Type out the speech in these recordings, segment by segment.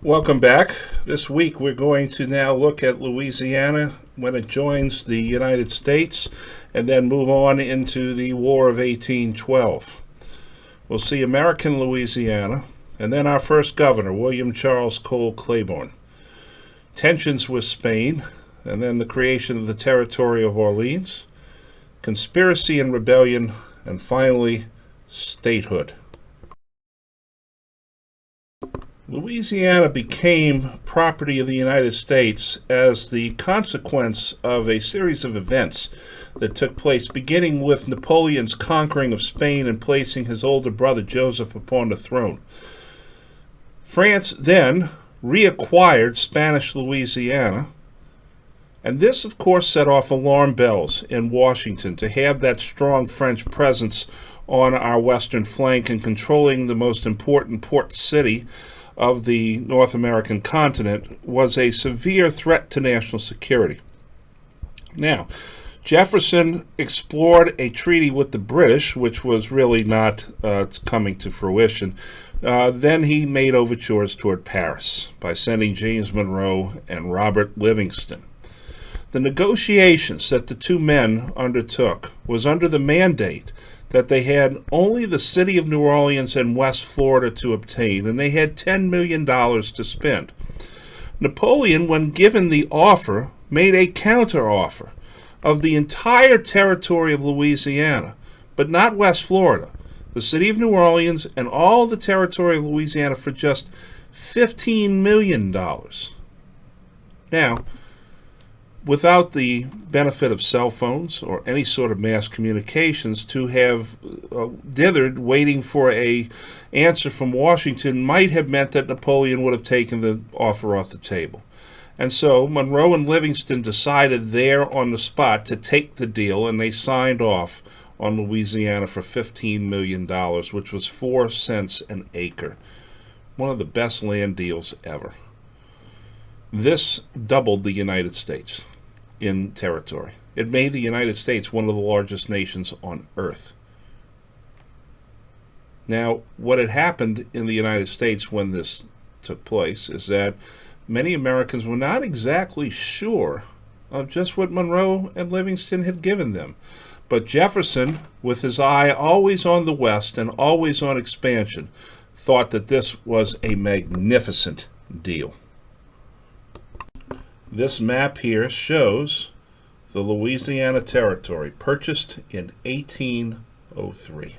Welcome back. This week we're going to now look at Louisiana when it joins the United States and then move on into the War of 1812. We'll see American Louisiana and then our first governor, William Charles Cole Claiborne. Tensions with Spain and then the creation of the territory of Orleans, conspiracy and rebellion, and finally statehood. Louisiana became property of the United States as the consequence of a series of events that took place, beginning with Napoleon's conquering of Spain and placing his older brother Joseph upon the throne. France then reacquired Spanish Louisiana, and this, of course, set off alarm bells in Washington to have that strong French presence on our western flank and controlling the most important port city of the North American continent was a severe threat to national security. Now, Jefferson explored a treaty with the British, which was really not coming to fruition. Then he made overtures toward Paris by sending James Monroe and Robert Livingston. The negotiations that the two men undertook was under the mandate that they had only the city of New Orleans and West Florida to obtain, and they had $10 million to spend. Napoleon, when given the offer, made a counteroffer of the entire territory of Louisiana, but not West Florida, the city of New Orleans, and all the territory of Louisiana for just $15 million. Now, without the benefit of cell phones or any sort of mass communications, to have dithered waiting for an answer from Washington might have meant that Napoleon would have taken the offer off the table. And so Monroe and Livingston decided there on the spot to take the deal, and they signed off on Louisiana for $15 million, which was 4 cents an acre. One of the best land deals ever. This doubled the United States in territory. It made the United States one of the largest nations on earth. Now, what had happened in the United States when this took place is that many Americans were not exactly sure of just what Monroe and Livingston had given them. But Jefferson, with his eye always on the West and always on expansion, thought that this was a magnificent deal. This map here shows the Louisiana Territory, purchased in 1803.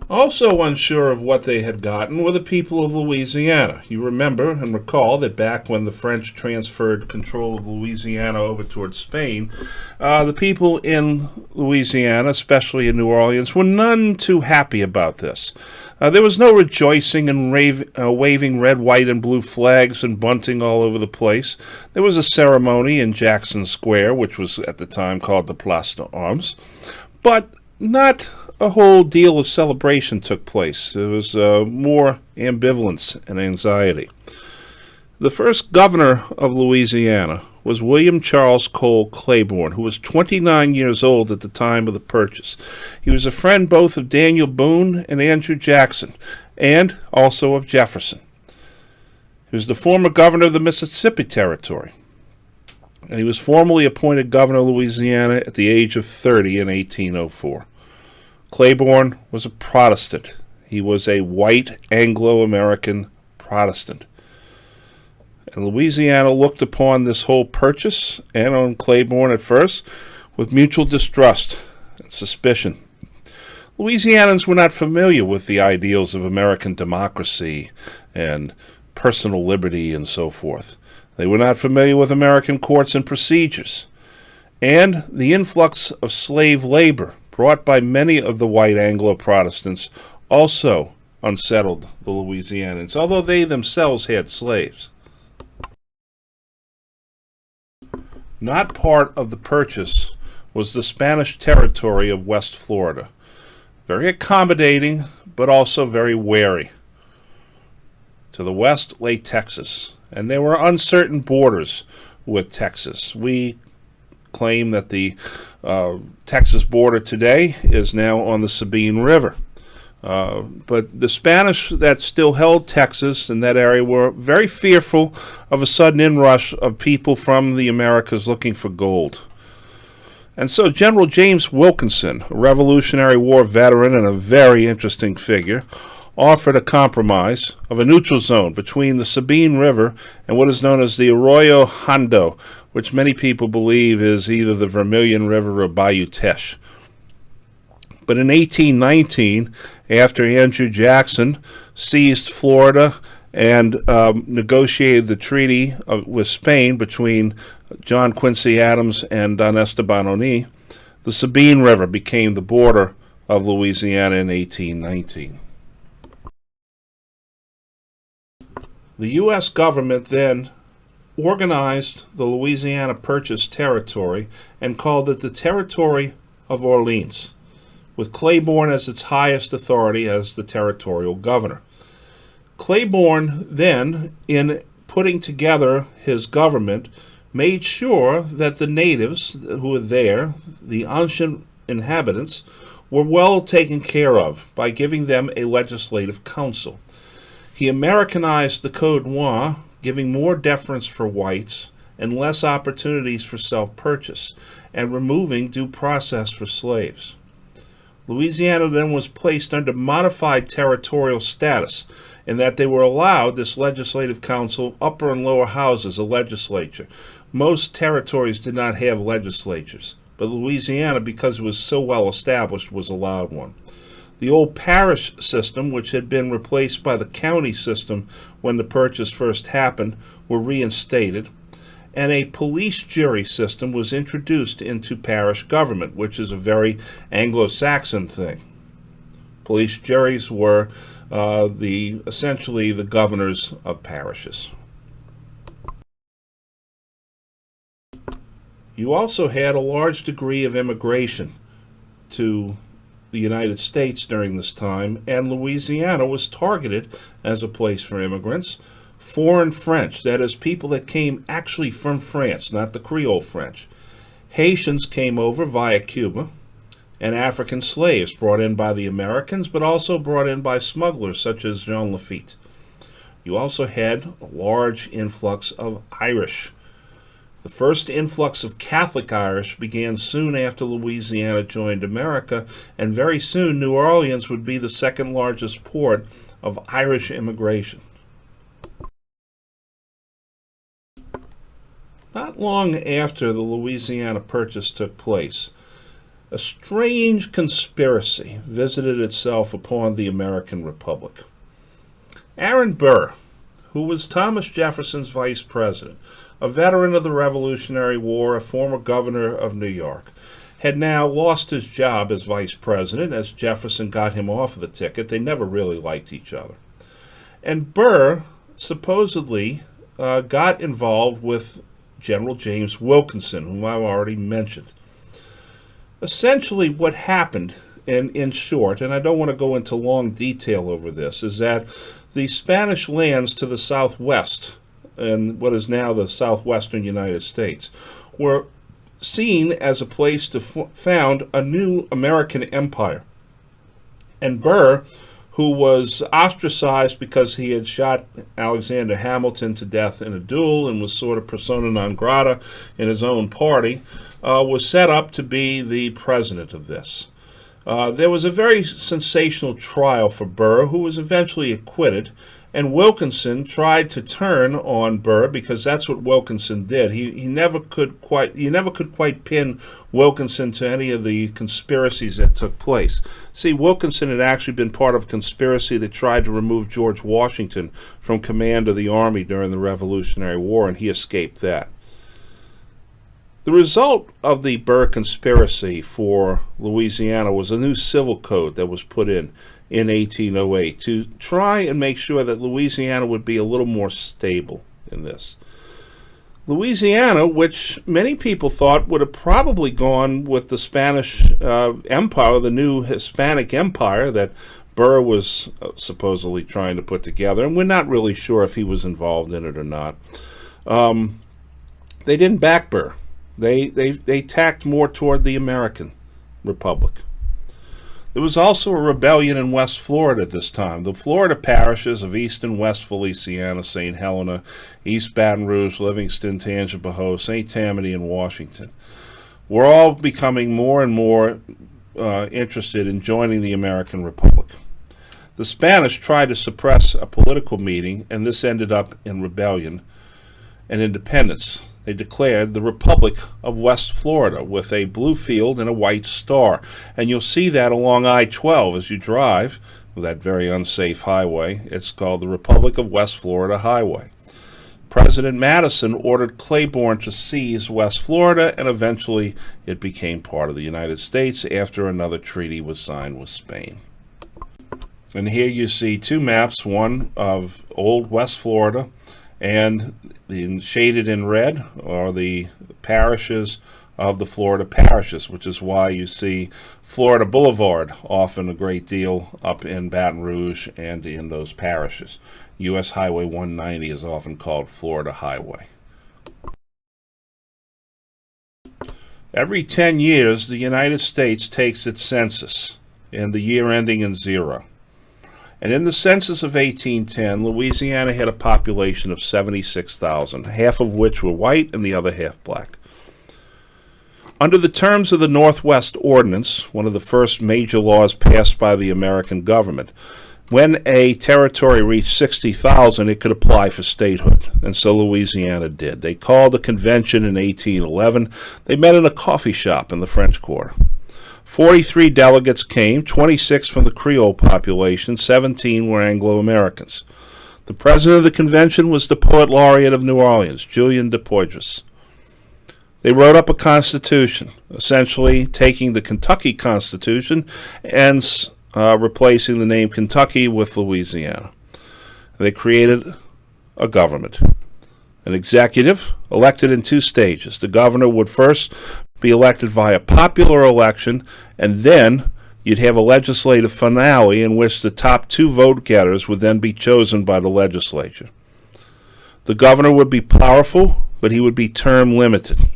Also unsure of what they had gotten were the people of Louisiana. You remember and recall that back when the French transferred control of Louisiana over towards Spain, the people in Louisiana, especially in New Orleans, were none too happy about this. There was no rejoicing and waving red, white, and blue flags and bunting all over the place. There was a ceremony in Jackson Square, which was at the time called the Place d'Armes, but not a whole deal of celebration took place. There was more ambivalence and anxiety. The first governor of Louisiana was William Charles Cole Claiborne, who was 29 years old at the time of the purchase. He was a friend both of Daniel Boone and Andrew Jackson, and also of Jefferson. He was the former governor of the Mississippi Territory, and he was formally appointed governor of Louisiana at the age of 30 in 1804. Claiborne was a Protestant. He was a white Anglo-American Protestant. And Louisiana looked upon this whole purchase, and on Claiborne at first, with mutual distrust and suspicion. Louisianans were not familiar with the ideals of American democracy and personal liberty and so forth. They were not familiar with American courts and procedures. And the influx of slave labor brought by many of the white Anglo-Protestants also unsettled the Louisianans, although they themselves had slaves. Not part of the purchase was the Spanish territory of West Florida. Very accommodating, but also very wary. To the west lay Texas, and there were uncertain borders with Texas. We claim that the Texas border today is now on the Sabine River. But the Spanish that still held Texas and that area were very fearful of a sudden inrush of people from the Americas looking for gold. And so General James Wilkinson, a Revolutionary War veteran and a very interesting figure, offered a compromise of a neutral zone between the Sabine River and what is known as the Arroyo Hondo, which many people believe is either the Vermilion River or Bayou Teche. But in 1819, after Andrew Jackson seized Florida and negotiated the treaty with Spain between John Quincy Adams and Don Esteban O'Neill, the Sabine River became the border of Louisiana in 1819. The U.S. government then organized the Louisiana Purchase Territory and called it the Territory of Orleans, with Claiborne as its highest authority as the territorial governor. Claiborne then, in putting together his government, made sure that the natives who were there, the ancient inhabitants, were well taken care of by giving them a legislative council. He Americanized the Code Noir, giving more deference for whites and less opportunities for self-purchase, and removing due process for slaves. Louisiana then was placed under modified territorial status in that they were allowed this legislative council, upper and lower houses, a legislature. Most territories did not have legislatures, but Louisiana, because it was so well established, was allowed one. The old parish system, which had been replaced by the county system when the purchase first happened, were reinstated, and a police jury system was introduced into parish government, which is a very Anglo-Saxon thing. Police juries were essentially the governors of parishes. You also had a large degree of immigration to the United States during this time, and Louisiana was targeted as a place for immigrants. Foreign French, that is, people that came actually from France, not the Creole French. Haitians came over via Cuba, and African slaves brought in by the Americans, but also brought in by smugglers such as Jean Lafitte. You also had a large influx of Irish. The first influx of Catholic Irish began soon after Louisiana joined America, and very soon New Orleans would be the second largest port of Irish immigration. Not long after the Louisiana Purchase took place, a strange conspiracy visited itself upon the American Republic. Aaron Burr, who was Thomas Jefferson's vice president, a veteran of the Revolutionary War, a former governor of New York, had now lost his job as vice president as Jefferson got him off of the ticket. They never really liked each other. And Burr supposedly got involved with General James Wilkinson, whom I've already mentioned. Essentially what happened, in short, and I don't want to go into long detail over this, is that the Spanish lands to the southwest, in what is now the southwestern United States, were seen as a place to found a new American empire. And Burr, who was ostracized because he had shot Alexander Hamilton to death in a duel and was sort of persona non grata in his own party, was set up to be the president of this. There was a very sensational trial for Burr, who was eventually acquitted, and Wilkinson tried to turn on Burr because that's what Wilkinson did. He never could quite pin Wilkinson to any of the conspiracies that took place. See, Wilkinson had actually been part of a conspiracy that tried to remove George Washington from command of the army during the Revolutionary War, and he escaped that. The result of the Burr conspiracy for Louisiana was a new civil code that was put in 1808 to try and make sure that Louisiana would be a little more stable in this. Louisiana, which many people thought would have probably gone with the Spanish Empire, the new Hispanic Empire that Burr was supposedly trying to put together, and we're not really sure if he was involved in it or not. They didn't back Burr. They tacked more toward the American Republic. There was also a rebellion in West Florida at this time. The Florida parishes of East and West Feliciana, St. Helena, East Baton Rouge, Livingston, Tangipahoa, St. Tammany, and Washington were all becoming more and more interested in joining the American Republic. The Spanish tried to suppress a political meeting, and this ended up in rebellion and independence. They declared the Republic of West Florida with a blue field and a white star. And you'll see that along I-12 as you drive, that very unsafe highway. It's called the Republic of West Florida Highway. President Madison ordered Claiborne to seize West Florida, and eventually it became part of the United States after another treaty was signed with Spain. And here you see two maps, one of old West Florida, and shaded in red are the parishes of the Florida parishes, which is why you see Florida Boulevard often a great deal up in Baton Rouge and in those parishes. U.S. Highway 190 is often called Florida Highway. Every 10 years, the United States takes its census, and the year ending in 0. And in the census of 1810, Louisiana had a population of 76,000, half of which were white and the other half black. Under the terms of the Northwest Ordinance, one of the first major laws passed by the American government, when a territory reached 60,000, it could apply for statehood, and so Louisiana did. They called a convention in 1811. They met in a coffee shop in the French Quarter. 43 delegates came, 26 from the Creole population, 17 were Anglo-Americans. The president of the convention was the poet laureate of New Orleans, Julien de Poydras. They wrote up a constitution, essentially taking the Kentucky Constitution and replacing the name Kentucky with Louisiana. They created a government, an executive elected in 2 stages. The governor would first be elected via popular election, and then you'd have a legislative finale in which the top 2 vote getters would then be chosen by the legislature. The governor would be powerful, but he would be term limited.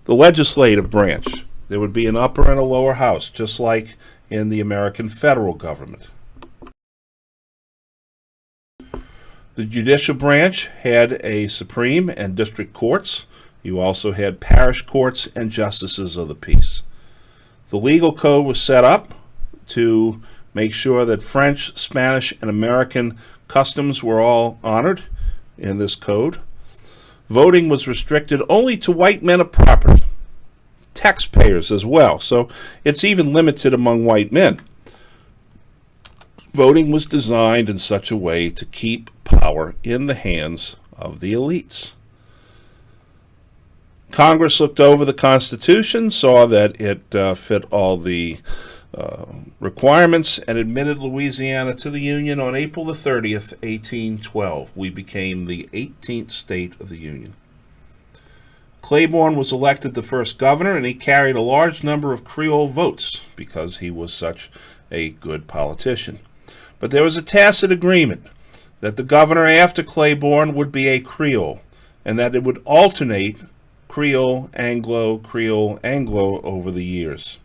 The legislative branch, there would be an upper and a lower house, just like in the American federal government. The judicial branch had a supreme and district courts. You also had parish courts and justices of the peace. The legal code was set up to make sure that French, Spanish, and American customs were all honored in this code. Voting was restricted only to white men of property, taxpayers as well, so it's even limited among white men. Voting was designed in such a way to keep power in the hands of the elites. Congress looked over the Constitution, saw that it fit all the requirements, and admitted Louisiana to the Union on April the 30th, 1812. We became the 18th state of the Union. Claiborne was elected the first governor, and he carried a large number of Creole votes because he was such a good politician. But there was a tacit agreement that the governor after Claiborne would be a Creole, and that it would alternate Creole, Anglo over the years.